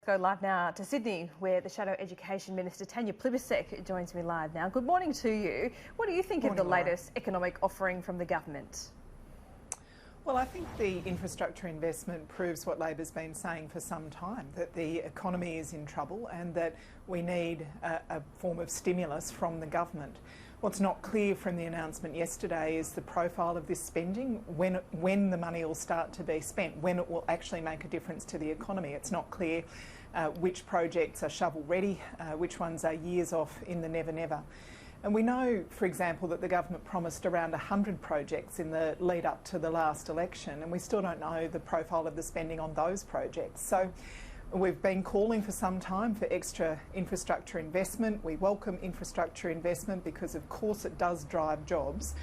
Go live now to Sydney, where the Shadow Education Minister Tanya Plibersek joins me live now. Good morning to you. What do you think of the latest economic offering from the government? Well, I think the infrastructure investment proves what Labor's been saying for some time, that the economy is in trouble and that we need a form of stimulus from the government. What's not clear from the announcement yesterday is the profile of this spending, when the money will start to be spent, when it will actually make a difference to the economy. It's not clear which projects are shovel-ready, which ones are years off in the never-never. And we know, for example, that the government promised around 100 projects in the lead up to the last election, and we still don't know the profile of the spending on those projects. So we've been calling for some time for extra infrastructure investment. We welcome infrastructure investment because, of course, it does drive jobs.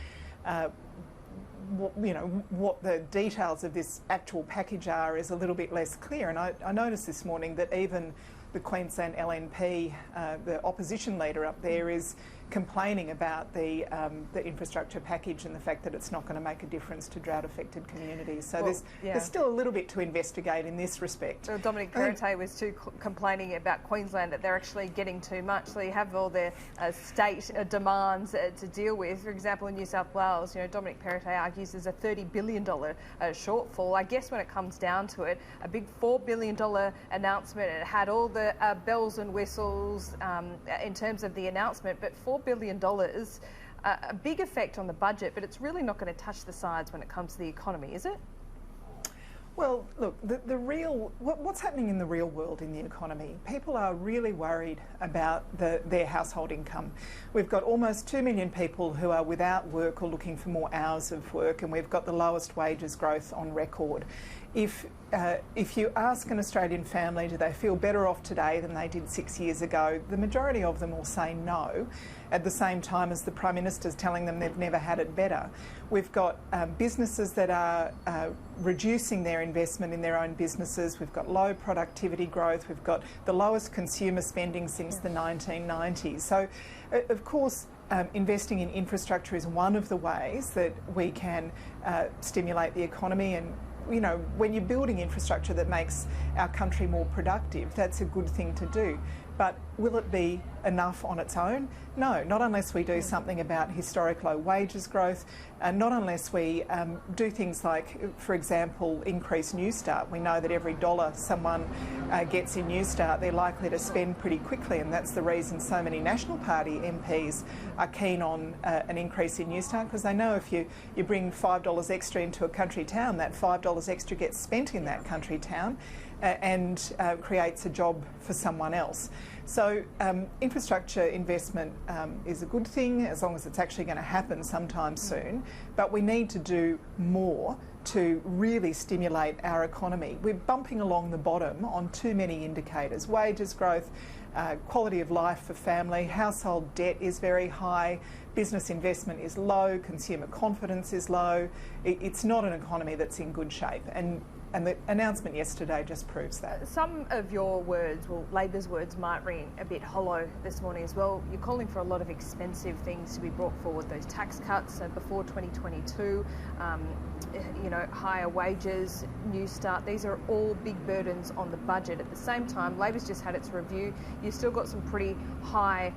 What the details of this actual package are is a little bit less clear. And I noticed this morning that even the Queensland LNP, the opposition leader up there, is complaining about the infrastructure package and the fact that it's not going to make a difference to drought-affected communities. So there's still a little bit to investigate in this respect. Well, Dominic Perrottet was too complaining about Queensland, that they're actually getting too much. So you have all their state demands to deal with. For example, in New South Wales, Dominic Perrottet argues there's a $30 billion shortfall. I guess when it comes down to it, a big $4 billion announcement. It had all the bells and whistles in terms of the announcement, but $4 billion, a big effect on the budget, but it's really not going to touch the sides when it comes to the economy, is it? Well, look, what's happening in the real world in the economy, people are really worried about their household income. We've got almost 2 million people who are without work or looking for more hours of work, and we've got the lowest wages growth on record. If you ask an Australian family, do they feel better off today than they did 6 years ago, the majority of them will say no, at the same time as the Prime Minister's telling them they've never had it better. We've got businesses that are reducing their investment in their own businesses. We've got low productivity growth. We've got the lowest consumer spending since the 1990s. So, of course, investing in infrastructure is one of the ways that we can stimulate the economy. And when you're building infrastructure that makes our country more productive, that's a good thing to do. But will it be enough on its own? No, not unless we do something about historic low wages growth, and not unless we do things like, for example, increase Newstart. We know that every dollar someone gets in Newstart, they're likely to spend pretty quickly, and that's the reason so many National Party MPs are keen on an increase in Newstart, because they know if you bring $5 extra into a country town, that $5 extra gets spent in that country town and creates a job for someone else. So infrastructure investment is a good thing as long as it's actually going to happen sometime soon, but we need to do more to really stimulate our economy. We're bumping along the bottom on too many indicators. Wages growth, quality of life for family, household debt is very high, business investment is low, consumer confidence is low. It's not an economy that's in good shape. And the announcement yesterday just proves that. Some of your words, well, Labor's words, might ring a bit hollow this morning as well. You're calling for a lot of expensive things to be brought forward, those tax cuts before 2022, higher wages, Newstart. These are all big burdens on the budget. At the same time, Labor's just had its review. You've still got some pretty high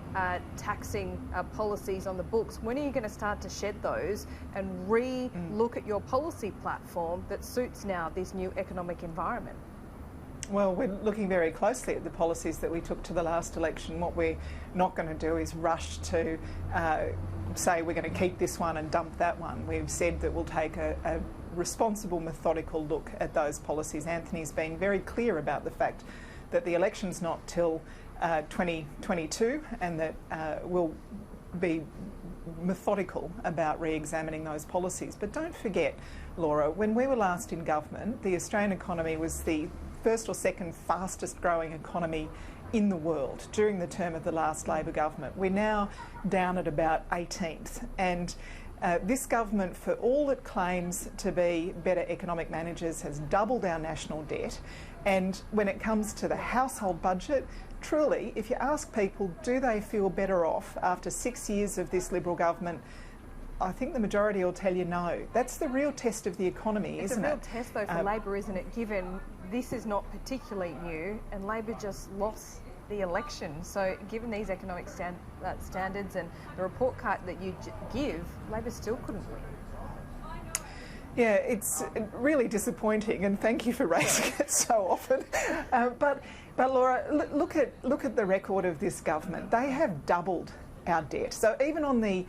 taxing policies on the books. When are you going to start to shed those and re-look at your policy platform that suits now this new economic environment? Well, we're looking very closely at the policies that we took to the last election. What we're not going to do is rush to say we're going to keep this one and dump that one. We've said that we'll take a responsible, methodical look at those policies. Anthony's been very clear about the fact that the election's not till 2022 and that we'll be methodical about re-examining those policies. But don't forget, Laura, when we were last in government, the Australian economy was the first or second fastest growing economy in the world during the term of the last Labor government. We're now down at about 18th, and this government, for all it claims to be better economic managers, has doubled our national debt. And when it comes to the household budget, truly, if you ask people, do they feel better off after 6 years of this Liberal government, I think the majority will tell you no. That's the real test of the economy, isn't it? It's a real test, though, for Labor, isn't it, given this is not particularly new, and Labor just lost the election. So given these economic standards and the report card that you give, Labor still couldn't win. Yeah, it's really disappointing, and thank you for raising it so often. But Laura, look at the record of this government. They have doubled our debt. So even on the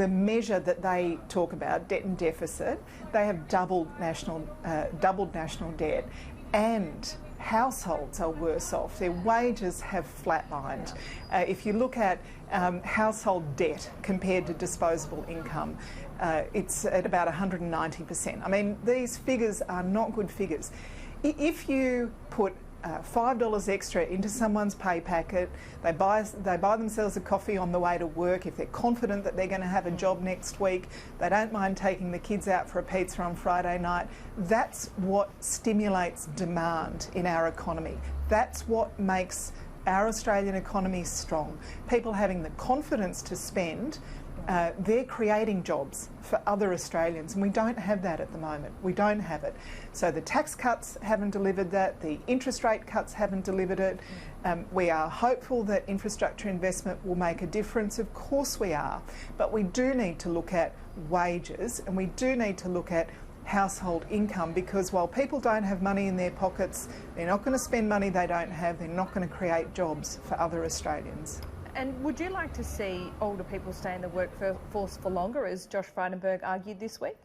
measure that they talk about, debt and deficit, they have doubled national debt, and households are worse off. Their wages have flatlined. If you look at household debt compared to disposable income, it's at about 190%. I mean, these figures are not good figures. If you put $5 extra into someone's pay packet, they buy themselves a coffee on the way to work, if they're confident that they're going to have a job next week, they don't mind taking the kids out for a pizza on Friday night, that's what stimulates demand in our economy. That's what makes our Australian economy strong. People having the confidence to spend, they're creating jobs for other Australians, and we don't have that at the moment. We don't have it. So the tax cuts haven't delivered that, the interest rate cuts haven't delivered it. We are hopeful that infrastructure investment will make a difference. Of course we are, but we do need to look at wages, and we do need to look at household income, because while people don't have money in their pockets, they're not going to spend money they don't have, they're not going to create jobs for other Australians. And would you like to see older people stay in the workforce for longer, as Josh Frydenberg argued this week?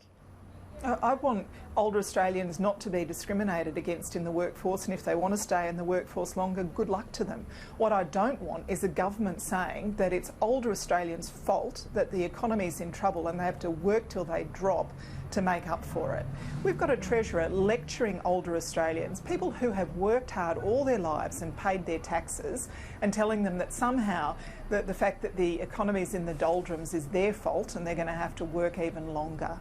I want older Australians not to be discriminated against in the workforce, and if they want to stay in the workforce longer, good luck to them. What I don't want is a government saying that it's older Australians' fault that the economy's in trouble and they have to work till they drop to make up for it. We've got a treasurer lecturing older Australians, people who have worked hard all their lives and paid their taxes, and telling them that somehow the fact that the economy's in the doldrums is their fault and they're going to have to work even longer.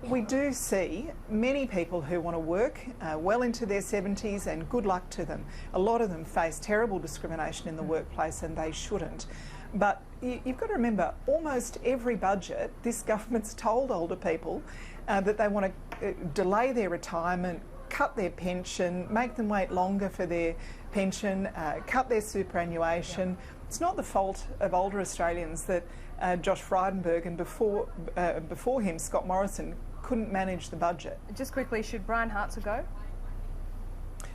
We do see many people who want to work well into their 70s, and good luck to them. A lot of them face terrible discrimination in the workplace, and they shouldn't. But you've got to remember, almost every budget, this government's told older people that they want to delay their retirement, cut their pension, make them wait longer for their pension, cut their superannuation. Yep. It's not the fault of older Australians that Josh Frydenberg and before him Scott Morrison couldn't manage the budget. Just quickly, should Brian Hartzer go?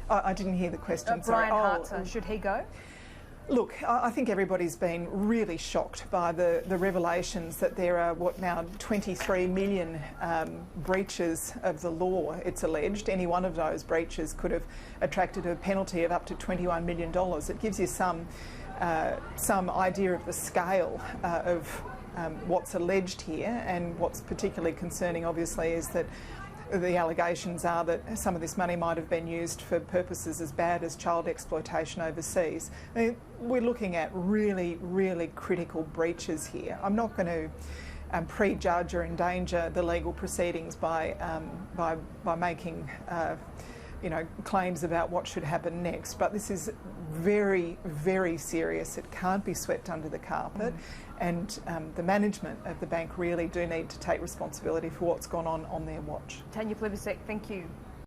I didn't hear the question. Brian Hartzer, should he go? Look, I think everybody's been really shocked by the revelations that there are, 23 million breaches of the law, it's alleged. Any one of those breaches could have attracted a penalty of up to $21 million. It gives you some idea of the scale of what's alleged here, and what's particularly concerning, obviously, is that the allegations are that some of this money might have been used for purposes as bad as child exploitation overseas. I mean, we're looking at really, really critical breaches here. I'm not going to prejudge or endanger the legal proceedings by making claims about what should happen next, but this is very, very serious. It can't be swept under the carpet, and the management of the bank really do need to take responsibility for what's gone on their watch. Tanya Plibersek, thank you.